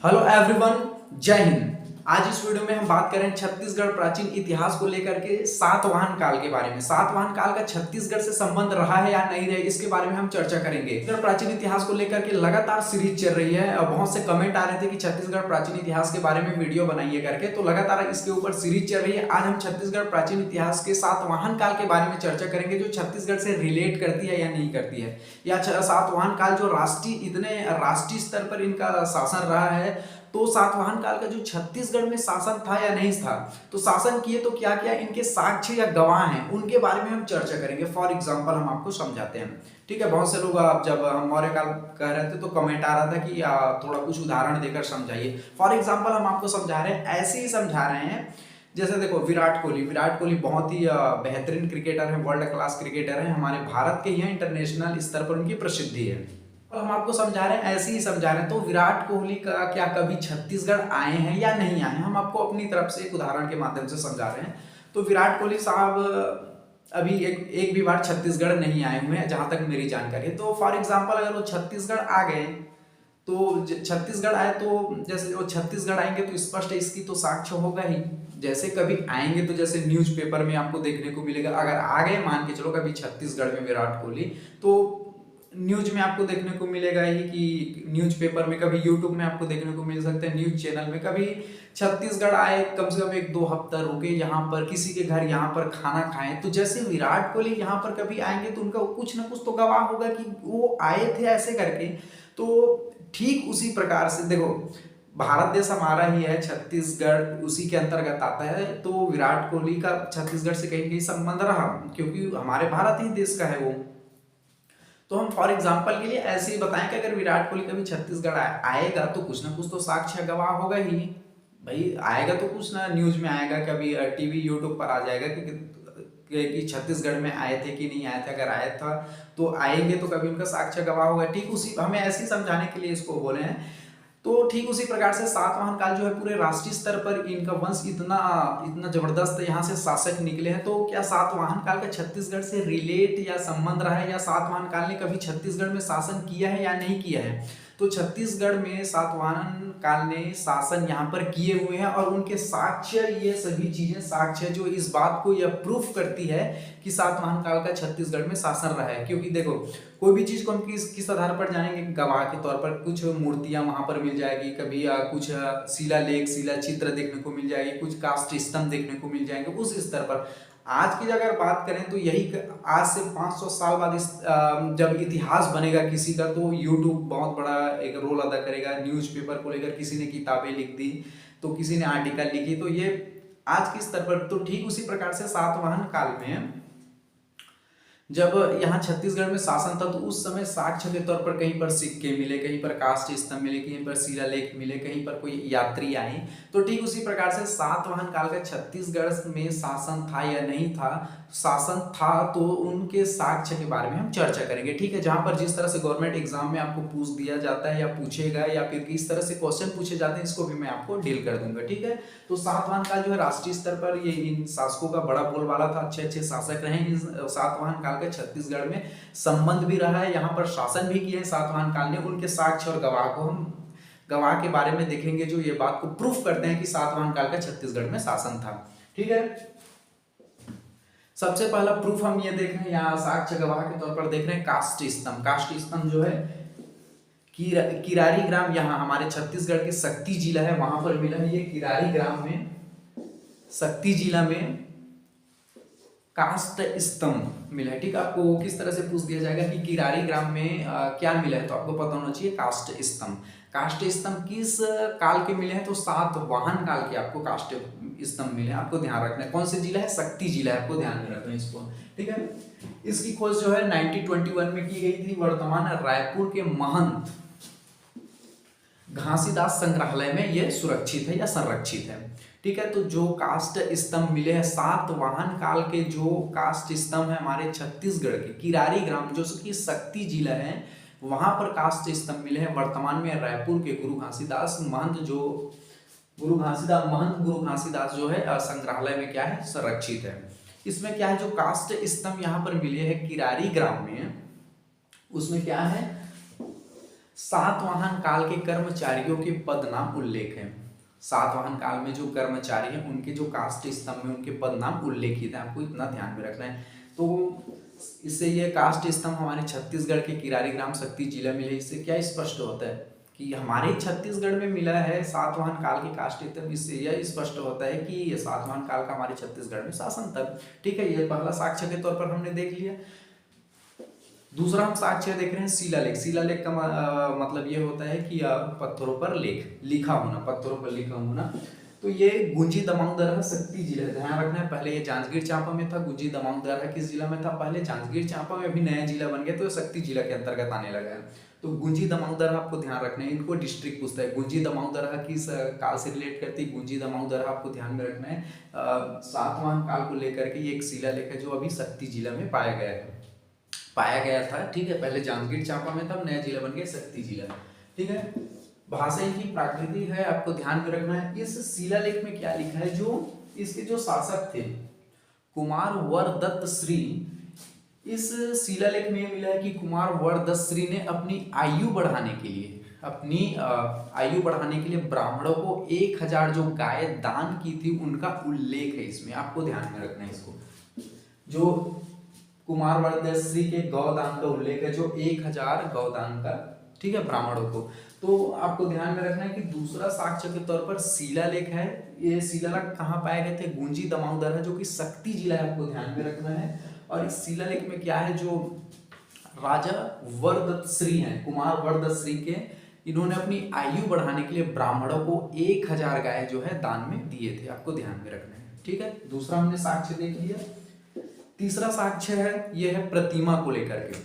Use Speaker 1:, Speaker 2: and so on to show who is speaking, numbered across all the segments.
Speaker 1: Hello everyone, जय हिंद। आज इस वीडियो में हम बात करें छत्तीसगढ़ प्राचीन इतिहास को लेकर के सातवाहन काल के बारे में। सातवाहन काल का छत्तीसगढ़ से संबंध रहा है या नहीं रहा, इसके बारे में हम चर्चा करेंगे। छत्तीसगढ़ प्राचीन इतिहास को लेकर के लगातार सीरीज चल रही है और बहुत से कमेंट आ रहे थे कि छत्तीसगढ़ प्राचीन इतिहास के बारे में वीडियो बनाइए करके, तो लगातार इसके ऊपर सीरीज चल रही है। आज हम छत्तीसगढ़ प्राचीन इतिहास के सातवाहन काल के बारे में चर्चा करेंगे, जो छत्तीसगढ़ से रिलेट करती है या नहीं करती है, या सातवाहन काल जो राष्ट्रीय स्तर पर इनका शासन रहा है। तो सातवाहन काल का जो छत्तीसगढ़ में शासन था या नहीं था, तो शासन किए तो क्या क्या इनके साक्ष्य या गवाह हैं, उनके बारे में हम चर्चा करेंगे। फॉर एग्जांपल हम आपको समझाते हैं, ठीक है। बहुत से लोग जब हम मौर्य काल कह रहे थे तो कमेंट आ रहा था कि थोड़ा कुछ उदाहरण देकर समझाइए। फॉर एग्जाम्पल हम आपको समझा रहे हैं, ऐसे ही समझा रहे हैं। जैसे देखो, विराट कोहली बहुत ही बेहतरीन क्रिकेटर है, वर्ल्ड क्लास क्रिकेटर है, हमारे भारत के ही इंटरनेशनल स्तर पर उनकी प्रसिद्धि है। और हम आपको समझा रहे हैं, ऐसे ही समझा रहे हैं। तो विराट कोहली का क्या कभी छत्तीसगढ़ आए हैं या नहीं आए हैं, हम आपको अपनी तरफ से एक उदाहरण के माध्यम से समझा रहे हैं। तो विराट कोहली साहब अभी एक भी बार छत्तीसगढ़ नहीं आए हुए हैं, जहां तक मेरी जानकारी है। तो फॉर एग्जाम्पल अगर वो छत्तीसगढ़ आ गए, तो छत्तीसगढ़ आए, तो जैसे वो छत्तीसगढ़ आएंगे तो स्पष्ट है इसकी तो साक्ष्य होगा ही। जैसे कभी आएंगे तो जैसे न्यूज़पेपर में आपको देखने को मिलेगा, अगर आ गए मान के चलो कभी छत्तीसगढ़ में विराट कोहली, तो न्यूज में आपको देखने को मिलेगा ही कि न्यूज़पेपर में, कभी यूट्यूब में आपको देखने को मिल सकता है, न्यूज चैनल में। कभी छत्तीसगढ़ आए, कम से कम 1-2 हफ्ता रुके यहाँ पर, किसी के घर यहाँ पर खाना खाएं। तो जैसे विराट कोहली यहाँ पर कभी आएंगे तो उनका कुछ ना कुछ तो गवाह होगा कि वो आए थे ऐसे करके। तो ठीक उसी प्रकार से देखो, भारत देश हमारा ही है, छत्तीसगढ़ उसी के अंतर्गत आता है। तो विराट कोहली का छत्तीसगढ़ से कहीं कहीं संबंध रहा, क्योंकि हमारे भारत ही देश का है वो। तो हम फॉर एग्जाम्पल के लिए ऐसे ही बताएं कि अगर विराट कोहली कभी छत्तीसगढ़ आएगा तो कुछ ना कुछ तो साक्ष्य गवाह होगा ही भाई। आएगा तो कुछ ना न्यूज में आएगा, कभी टीवी यूट्यूब पर आ जाएगा कि छत्तीसगढ़ में आए थे कि नहीं आए थे। अगर आया था तो आएंगे तो कभी उनका साक्ष्य गवाह होगा। ठीक उसी, हमें ऐसे ही समझाने के लिए इसको बोले हैं। तो ठीक उसी प्रकार से सातवाहन काल जो है, पूरे राष्ट्रीय स्तर पर इनका वंश इतना जबरदस्त यहाँ से शासक निकले हैं। तो क्या सातवाहन काल का छत्तीसगढ़ से रिलेट या संबंध रहा है, या सातवाहन काल ने कभी छत्तीसगढ़ में शासन किया है या नहीं किया है? तो छत्तीसगढ़ में सातवाहन काल ने शासन यहाँ पर किए हुए हैं, और उनके साक्ष्य, ये सभी चीजें साक्ष्य जो इस बात को यह प्रूफ करती है कि सातवाहन काल का छत्तीसगढ़ में शासन रहा है। क्योंकि देखो, कोई भी चीज को हम किस आधार पर जानेंगे, गवाह के तौर पर कुछ मूर्तियां वहां पर मिल जाएगी, कभी कुछ शिलालेख शिला चित्र देखने को मिल जाएगी, कुछ काष्ठ स्तंभ देखने को मिल जाएंगे उस स्तर पर। आज की अगर बात करें तो यही आज से 500 साल बाद जब इतिहास बनेगा किसी का, तो यूट्यूब बहुत बड़ा एक रोल अदा करेगा। न्यूज़पेपर को लेकर किसी ने किताबें लिख दी, तो किसी ने आर्टिकल लिखी, तो ये आज के स्तर पर। तो ठीक उसी प्रकार से सातवाहन काल में जब यहाँ छत्तीसगढ़ में शासन था, तो उस समय साक्ष्य के तौर पर कहीं पर सिक्के मिले, कहीं पर काष्ठ स्तंभ मिले, कहीं पर शिलालेख मिले, कहीं पर कोई यात्री आए। तो ठीक उसी प्रकार से सातवाहन काल का छत्तीसगढ़ में शासन था या नहीं था, शासन था, तो उनके साक्ष्य के बारे में हम चर्चा करेंगे, ठीक है। जहां पर जिस तरह से गवर्नमेंट एग्जाम में आपको पूछ दिया जाता है या पूछेगा, या फिर किस तरह से क्वेश्चन पूछे जाते हैं, इसको भी मैं आपको डील कर दूंगा, ठीक है। तो सातवाहन काल जो है राष्ट्रीय स्तर पर ये इन शासकों का बड़ा बोलबाला था, अच्छे शासक रहे। इस सातवाहन काल के छत्तीसगढ़ में संबंध भी रहा है, यहाँ पर शासन भी किए सातवाहन काल ने। उनके साक्ष्य और गवाह के बारे में देखेंगे, जो ये बात को प्रूफ करते हैं कि सातवाहन काल का छत्तीसगढ़ में शासन था, ठीक है। सबसे पहला प्रूफ हम ये देख रहे हैं, यहाँ साक्ष्य गवाह के तौर पर देख रहे हैं काष्ठ स्तंभ। काष्ठ स्तंभ जो है किरारी ग्राम, यहाँ हमारे छत्तीसगढ़ के शक्ति जिला है, वहां पर मिला है। ये किरारी ग्राम में, शक्ति जिला में काष्ठ स्तंभ मिला है, ठीक है। आपको किस तरह से पूछ दिया जाएगा कि किरारी ग्राम में क्या मिला है, तो आपको पता होना चाहिए काष्ठ स्तंभ। काष्ठ स्तंभ किस काल के मिले हैं, तो सातवाहन काल के आपको काष्ठ स्तंभ मिले हैं। आपको ध्यान रखना है कौन से जिला है, शक्ति जिला है, आपको ध्यान में रखना है इसको, ठीक है। इसकी खोज जो है 1921 में की गई थी। वर्तमान रायपुर के महंत घासीदास संग्रहालय में ये सुरक्षित है या संरक्षित है, ठीक है। तो जो काष्ठ स्तंभ मिले हैं सातवाहन काल के, जो काष्ठ स्तंभ है हमारे छत्तीसगढ़ के किरारी ग्राम, जो कि शक्ति जिला है, वहां पर काष्ठ स्तंभ मिले हैं। वर्तमान में रायपुर के गुरु घासीदास महंत गुरु घासीदास जो है संग्रहालय में क्या है, संरक्षित है। इसमें क्या है, जो काष्ठ स्तंभ यहाँ पर मिले हैं किरारी ग्राम में, उसमें क्या है, सातवाहन काल के कर्मचारियों के पद नाम उल्लेख है। सातवाहन काल में जो कर्मचारी हैं उनके जो कास्ट स्तंभ में उनके पद नाम उल्लेखित है, आपको इतना ध्यान में रखना है। तो इससे ये कास्ट स्तंभ हमारे छत्तीसगढ़ के किरारी ग्राम शक्ति जिला में है। इससे क्या स्पष्ट होता है कि हमारे छत्तीसगढ़ में मिला है सातवाहन काल के कास्ट स्तंभ। इससे यह स्पष्ट होता है कि ये सातवाहन काल का हमारे छत्तीसगढ़ में शासन था। ठीक है, ये पहला साक्ष्य के तौर पर हमने देख लिया। दूसरा हम साक्ष्य देख रहे हैं शिलालेख। शिलालेख का मतलब ये होता है कि पत्थरों पर लेख लिखा होना, पत्थरों पर लिखा होना। तो ये गुंजी दमाऊ दरहा शक्ति जिला, ध्यान रखना है। पहले ये जांजगीर चांपा में था। गुंजी दमाऊ दरहा किस जिला में था? पहले जांजगीर चांपा में, अभी नया जिला बन गया तो शक्ति जिला के अंतर्गत आने लगा है। तो गुंजी दमाऊ दरहा आपको ध्यान रखना है, इनको डिस्ट्रिक्ट पूछता है। गुंजी दमाऊ दरहा किस काल से रिलेट करती है? गुंजी दमाऊ दरहा आपको ध्यान में रखना है सातवाहन काल को लेकर के ये एक शिलालेख है जो अभी शक्ति जिला में पाया गया था। ठीक है, पहले जांजगीर चांपा में था, नया जिला बन गया शक्ति जिला। ठीक है, भाषा की प्राकृति है, आपको ध्यान में रखना है। इस शिलालेख में क्या लिखा है? जो इसके जो शासक थे कुमार वरदत्त श्री, इस शिलालेख में मिला है कि कुमार वरदत्त श्री ने अपनी आयु बढ़ाने के लिए ब्राह्मणों को 1000 जो गाय दान की थी उनका उल्लेख है इसमें, आपको ध्यान में रखना है इसको। जो कुमार वरदत्त श्री के गौदान का उल्लेख है, जो 1000 गौदान का, ठीक है, ब्राह्मणों को। तो आपको ध्यान में रखना है कि दूसरा साक्ष्य के तौर पर शिलालेख है। ये शिलालेख कहाँ पाए गए थे? गुंजी दमाऊ दरहा जो कि शक्ति जिला है, आपको ध्यान में रखना है। और इस शिलालेख में क्या है? जो राजा वरदत्त श्री हैं, कुमार वरदत्त श्री के, इन्होंने अपनी आयु बढ़ाने के लिए ब्राह्मणों को 1000 गाय जो है दान में दिए थे, आपको ध्यान में रखना है। ठीक है, दूसरा हमने साक्ष्य देख लिया। तीसरा साक्ष्य है, यह है प्रतिमा को लेकर के।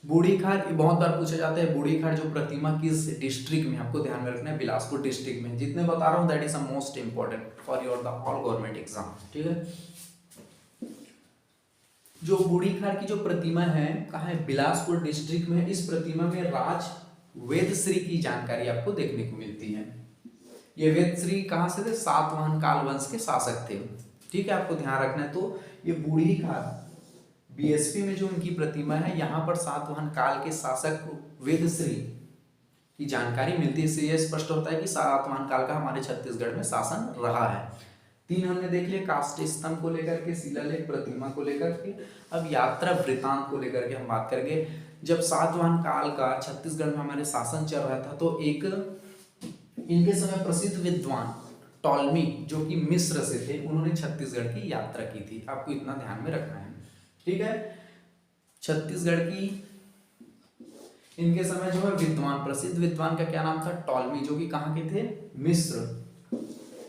Speaker 1: बूढ़ी खार, बहुत बार पूछा जाता है बूढ़ी खार जो प्रतिमा किस डिस्ट्रिक्ट में, आपको ध्यान में रखना है बिलासपुर डिस्ट्रिक्ट में। जितने बता रहा हूँ that is a most important for your the all government exam. ठीक है, जो बूढ़ी खार की जो प्रतिमा है कहाँ है? बिलासपुर डिस्ट्रिक्ट में। इस प्रतिमा में राज वेदश्री की जानकारी आपको देखने को मिलती है। ये वेदश्री कहाँ से थे? सातवाहन काल वंश के शासक थे। ठीक है, आपको ध्यान रखना है। तो ये बूढ़ी खार बीएसपी में जो उनकी प्रतिमा है, यहाँ पर सातवाहन काल के शासक वेदश्री की जानकारी मिलती है। इससे यह स्पष्ट होता है कि सातवाहन काल का हमारे छत्तीसगढ़ में शासन रहा है। 3 हमने देख लिया, कास्ट स्तंभ को लेकर के, शिलालेख, प्रतिमा को लेकर के। अब यात्रा वृतांत को लेकर के हम बात करेंगे। जब सातवाहन काल का छत्तीसगढ़ में हमारे शासन चल रहा था तो एक इनके समय प्रसिद्ध विद्वान टॉलमी जो कि मिस्र से थे, उन्होंने छत्तीसगढ़ की यात्रा की थी, आपको इतना ध्यान में रखना है। ठीक है, छत्तीसगढ़ की इनके समय जो है विद्वान, प्रसिद्ध विद्वान का क्या नाम था? टॉलमी, जो कि कहाँ के थे? मिस्र।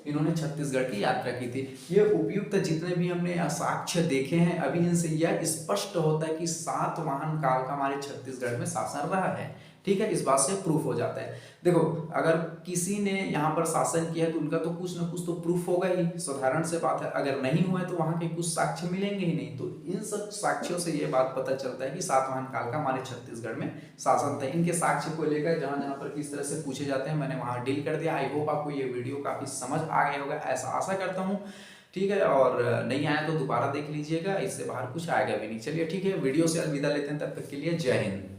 Speaker 1: इन्होंने छत्तीसगढ़ की यात्रा की थी। ये उपयुक्त जितने भी हमने साक्ष्य देखे हैं अभी, इनसे यह स्पष्ट होता है कि सातवाहन काल का हमारे छत्तीसगढ़ में शासन रहा है। ठीक है, इस बात से प्रूफ हो जाता है। देखो, अगर किसी ने यहाँ पर शासन किया है तो उनका तो कुछ ना कुछ तो प्रूफ होगा ही, साधारण से बात है। अगर नहीं हुआ है तो वहाँ के कुछ साक्ष्य मिलेंगे ही नहीं। तो इन सब साक्ष्यों से ये बात पता चलता है कि सातवाहन काल का हमारे छत्तीसगढ़ में शासन था। इनके साक्ष्य को लेकर जहाँ जहाँ पर किस तरह से पूछे जाते हैं मैंने वहाँ डील कर दिया। आई होप आपको ये वीडियो काफ़ी समझ आ गया होगा, ऐसा आशा करता हूँ। ठीक है, और नहीं आया तो दोबारा देख लीजिएगा, इससे बाहर कुछ आएगा भी नहीं। चलिए ठीक है, वीडियो से अलविदा लेते हैं, तब तक के लिए जय हिंद।